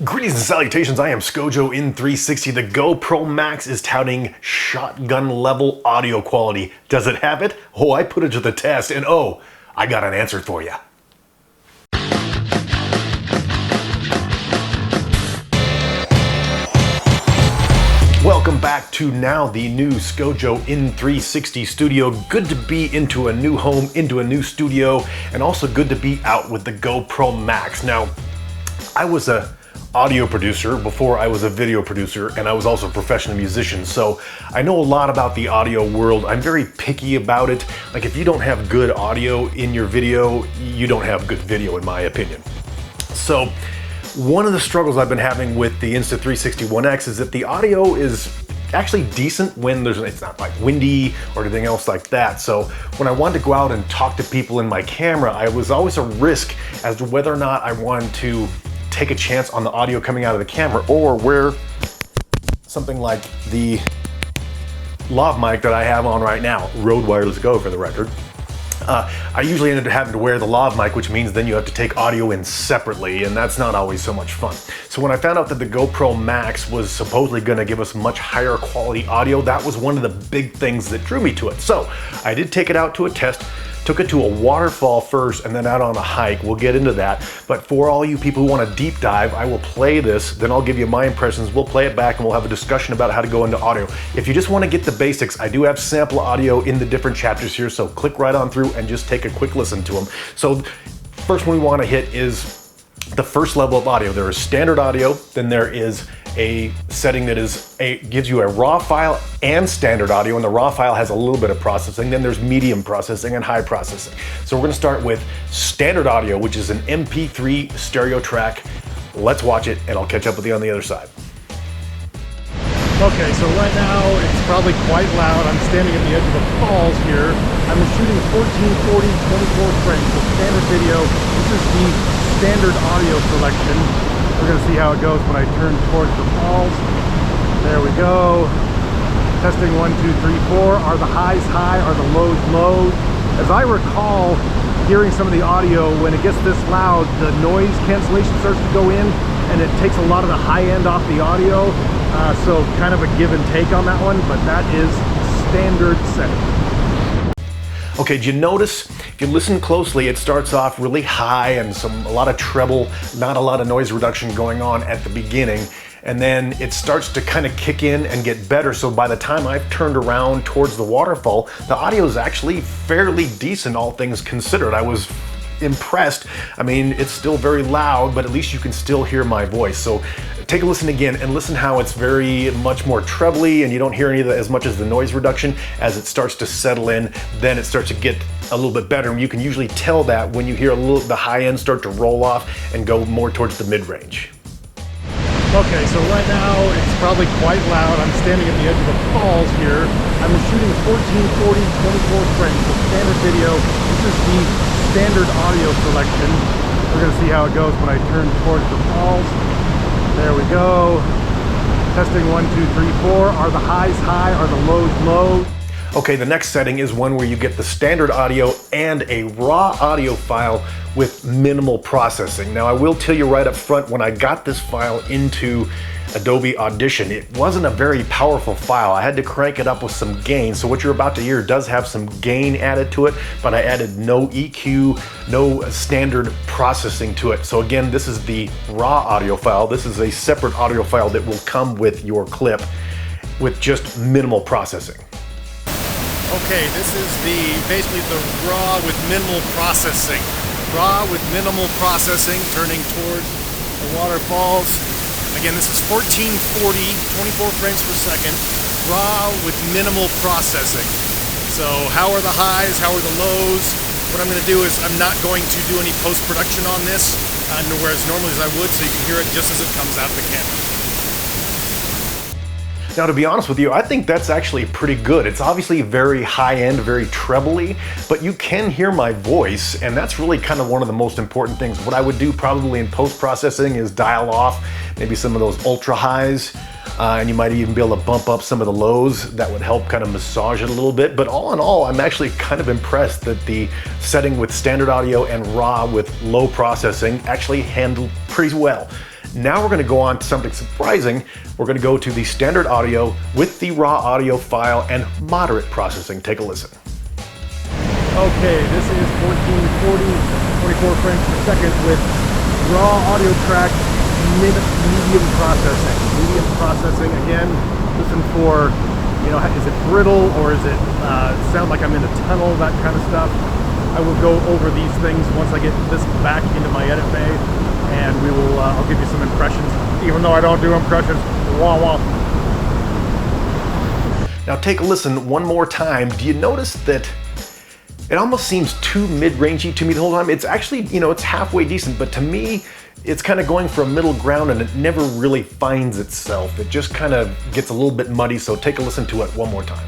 Greetings and salutations, I am Skojo in 360. The GoPro Max is touting shotgun level audio quality. Does it have it? Oh, I put it to the test and oh, I got an answer for you. Welcome back to now the new Skojo in 360 studio. Good to be into a new home, into a new studio, and also good to be out with the GoPro Max. Now, I was a audio producer before I was a video producer, and I was also a professional musician, so I know a lot about the audio world. I'm very picky about it. Like, if you don't have good audio in your video, you don't have good video in my opinion. So one of the struggles I've been having with the Insta360 One X is that the audio is actually decent when it's not like windy or anything else like that. So when I wanted to go out and talk to people in my camera, I was always a risk as to whether or not I wanted to take a chance on the audio coming out of the camera or wear something like the lav mic that I have on right now, Rode Wireless Go for the record. I usually ended up having to wear the lav mic, which means then you have to take audio in separately, and that's not always so much fun. So when I found out that the GoPro Max was supposedly going to give us much higher quality audio, that was one of the big things that drew me to it. So I did take it out to a test, took it to a waterfall first and then out on a hike. We'll get into that. But for all you people who want to deep dive, I will play this, then I'll give you my impressions. We'll play it back and we'll have a discussion about how to go into audio. If you just want to get the basics, I do have sample audio in the different chapters here, so click right on through and just take a quick listen to them. So first one we want to hit is the first level of audio. There is standard audio, then there is a setting that gives you a raw file and standard audio, and the raw file has a little bit of processing. Then there's medium processing and high processing. So we're going to start with standard audio, which is an MP3 stereo track. Let's watch it and I'll catch up with you on the other side. Okay, so right now it's probably quite loud. I'm standing at the edge of the falls here. I'm shooting 1440 24 frames, so standard video. This is the standard audio selection. We're gonna see how it goes when I turn towards the falls. There we go. Testing 1, 2, 3, 4. Are the highs high? Are the lows low? As I recall, hearing some of the audio, when it gets this loud, the noise cancellation starts to go in, and it takes a lot of the high end off the audio. So kind of a give and take on that one, but that is standard setting. Okay, did you notice, if you listen closely, it starts off really high and a lot of treble, not a lot of noise reduction going on at the beginning. And then it starts to kind of kick in and get better. So by the time I've turned around towards the waterfall, the audio is actually fairly decent, all things considered. I was impressed. I mean, it's still very loud, but at least you can still hear my voice. So take a listen again and listen how it's very much more trebly and you don't hear any of as much as the noise reduction. As it starts to settle in, then it starts to get a little bit better. And you can usually tell that when you hear the high end start to roll off and go more towards the mid-range. Okay, so right now it's probably quite loud. I'm standing at the edge of the falls here. I'm shooting 1440 24 frames, so standard video. This is the standard audio selection. We're gonna see how it goes when I turn towards the falls. There we go. Testing 1, 2, 3, 4. Are the highs high? Are the lows low? Okay, the next setting is one where you get the standard audio and a raw audio file with minimal processing. Now, I will tell you right up front, when I got this file into Adobe Audition, it wasn't a very powerful file. I had to crank it up with some gain. So what you're about to hear does have some gain added to it, but I added no EQ, no standard processing to it. So again, this is the raw audio file. This is a separate audio file that will come with your clip with just minimal processing. Okay, this is basically the raw with minimal processing. Raw with minimal processing, turning towards the waterfalls. Again, this is 1440, 24 frames per second, raw with minimal processing. So how are the highs, how are the lows? What I'm gonna do is I'm not going to do any post-production on this, whereas normally as I would, so you can hear it just as it comes out of the camera. Now, to be honest with you, I think that's actually pretty good. It's obviously very high-end, very trebly, but you can hear my voice, and that's really kind of one of the most important things. What I would do probably in post-processing is dial off maybe some of those ultra highs, and you might even be able to bump up some of the lows. That would help kind of massage it a little bit. But all in all, I'm actually kind of impressed that the setting with standard audio and raw with low processing actually handled pretty well. Now we're going to go on to something surprising. We're going to go to the standard audio with the raw audio file and moderate processing. Take a listen. Okay, this is 1440, 24 frames per second with raw audio track, medium processing. Medium processing, again, listen for, you know, is it brittle or is it sound like I'm in a tunnel, that kind of stuff. I will go over these things once I get this back into my edit bay, and we will, I'll give you some impressions, even though I don't do impressions. Wah wah. Now take a listen one more time. Do you notice that it almost seems too mid-rangey to me the whole time? It's actually, you know, it's halfway decent, but to me, it's kind of going for a middle ground and it never really finds itself. It just kind of gets a little bit muddy, so take a listen to it one more time.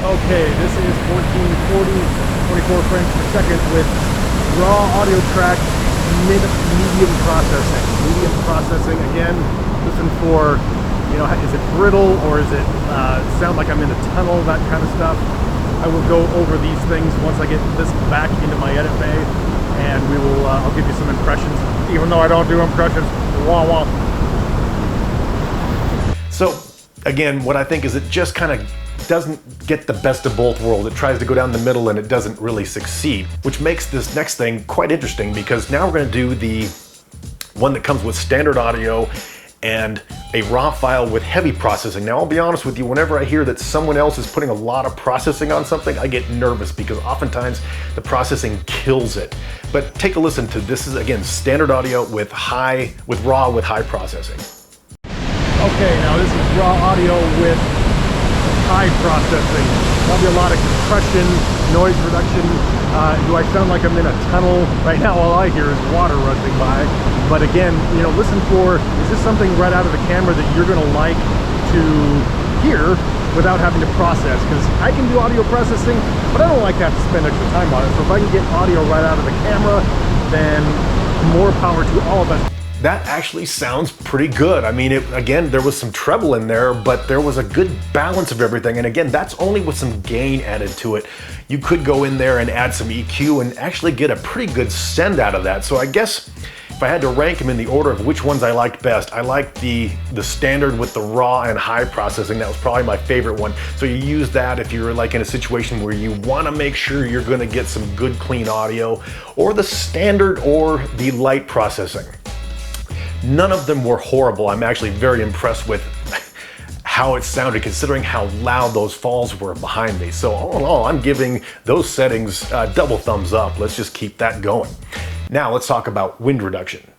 Okay, this is 1440, 24 frames per second with raw audio track, medium processing. Medium processing, again, listen for, you know, is it brittle or is it sound like I'm in a tunnel, that kind of stuff. I will go over these things once I get this back into my edit bay, and we will, I'll give you some impressions, even though I don't do impressions. Wah wah. So again, what I think is it just kind of doesn't get the best of both worlds. It tries to go down the middle and it doesn't really succeed, which makes this next thing quite interesting, because now we're going to do the one that comes with standard audio and a raw file with heavy processing. Now I'll be honest with you, whenever I hear that someone else is putting a lot of processing on something, I get nervous because oftentimes the processing kills it. But take a listen to this. Is again standard audio with raw with high processing. Okay, now this is raw audio with high processing. There'll be a lot of compression, noise reduction. Do I sound like I'm in a tunnel? Right now all I hear is water rushing by. But again, you know, listen for, is this something right out of the camera that you're gonna like to hear without having to process? Because I can do audio processing, but I don't like to have to spend extra time on it. So if I can get audio right out of the camera, then more power to all of us. That actually sounds pretty good. I mean, again, there was some treble in there, but there was a good balance of everything. And again, that's only with some gain added to it. You could go in there and add some EQ and actually get a pretty good send out of that. So I guess if I had to rank them in the order of which ones I liked best, I liked the standard with the raw and high processing. That was probably my favorite one. So you use that if you're like in a situation where you want to make sure you're going to get some good clean audio, or the standard or the light processing. None of them were horrible. I'm actually very impressed with how it sounded, considering how loud those falls were behind me. So all in all, I'm giving those settings double thumbs up. Let's just keep that going. Now let's talk about wind reduction.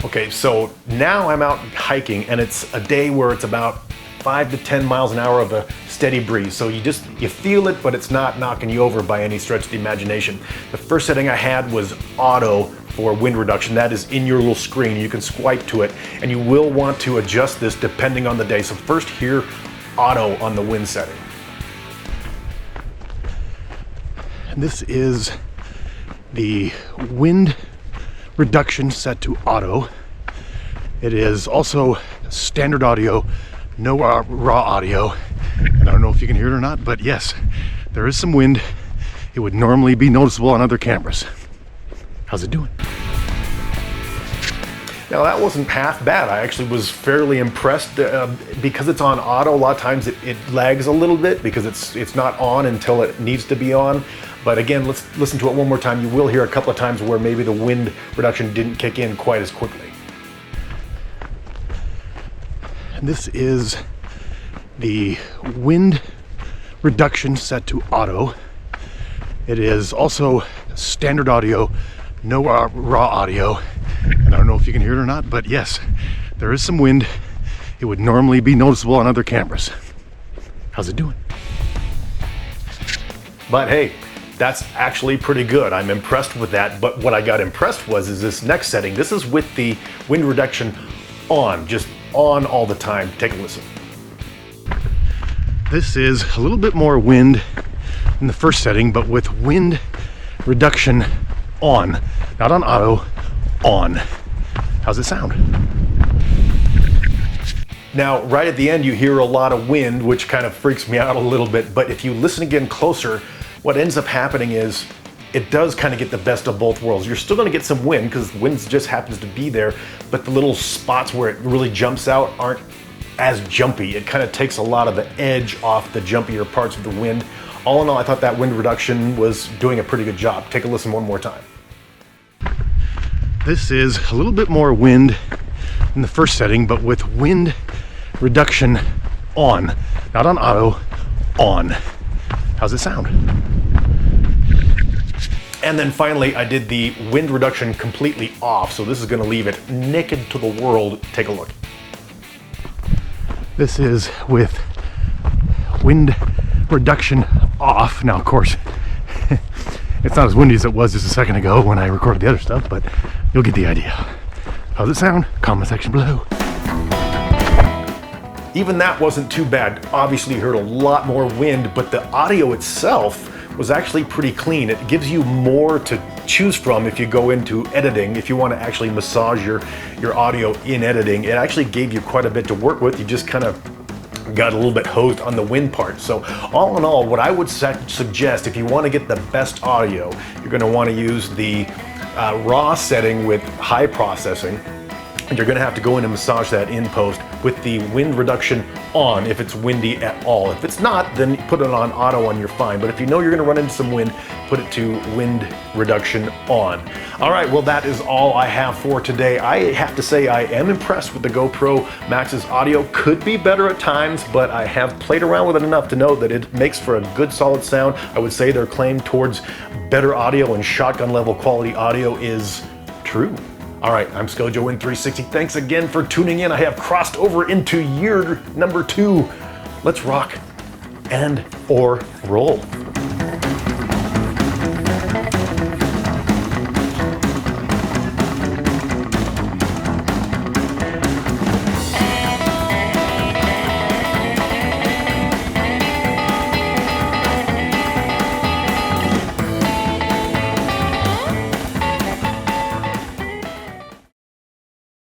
Okay, so now I'm out hiking and it's a day where it's about 5 to 10 miles an hour of a steady breeze. So you feel it, but it's not knocking you over by any stretch of the imagination. The first setting I had was auto for wind reduction. That is in your little screen. You can swipe to it, and you will want to adjust this depending on the day. So first here, auto on the wind setting. And this is the wind reduction set to auto. It is also standard audio, no raw audio. And I don't know if you can hear it or not, but yes, there is some wind. It would normally be noticeable on other cameras. How's it doing? Now that wasn't half bad. I actually was fairly impressed because it's on auto. A lot of times it lags a little bit because it's not on until it needs to be on. But again, let's listen to it one more time. You will hear a couple of times where maybe the wind reduction didn't kick in quite as quickly. And this is the wind reduction set to auto. It is also standard audio, no raw audio. And I don't know if you can hear it or not, but yes, there is some wind. It would normally be noticeable on other cameras. How's it doing? But hey, that's actually pretty good. I'm impressed with that. But what I got impressed is this next setting. This is with the wind reduction on, just on all the time. Take a listen. This is a little bit more wind in the first setting, but with wind reduction on, not on auto, on. How's it sound? Now, right at the end, you hear a lot of wind, which kind of freaks me out a little bit, but if you listen again closer, what ends up happening is it does kind of get the best of both worlds. You're still gonna get some wind, because wind just happens to be there, but the little spots where it really jumps out aren't as jumpy. It kind of takes a lot of the edge off the jumpier parts of the wind. All in all, I thought that wind reduction was doing a pretty good job. Take a listen one more time. This is a little bit more wind in the first setting, but with wind reduction on, not on auto, on. How's it sound? And then finally, I did the wind reduction completely off, so this is gonna leave it naked to the world. Take a look. This is with wind reduction off. Now, of course, it's not as windy as it was just a second ago when I recorded the other stuff, but you'll get the idea. How's it sound? Comment section below. Even that wasn't too bad. Obviously, you heard a lot more wind, but the audio itself was actually pretty clean. It gives you more to choose from if you go into editing. If you want to actually massage your audio in editing, it actually gave you quite a bit to work with. You just kind of got a little bit hosed on the wind part. So all in all, what I would suggest, if you want to get the best audio, you're going to want to use the raw setting with high processing. And you're gonna have to go in and massage that in post with the wind reduction on if it's windy at all. If it's not, then put it on auto and you're fine. But if you know you're gonna run into some wind, put it to wind reduction on. All right, well, that is all I have for today. I have to say I am impressed with the GoPro Max's audio. Could be better at times, but I have played around with it enough to know that it makes for a good solid sound. I would say their claim towards better audio and shotgun level quality audio is true. All right, I'm ScoJo in 360. Thanks again for tuning in. I have crossed over into year number 2. Let's rock and or roll.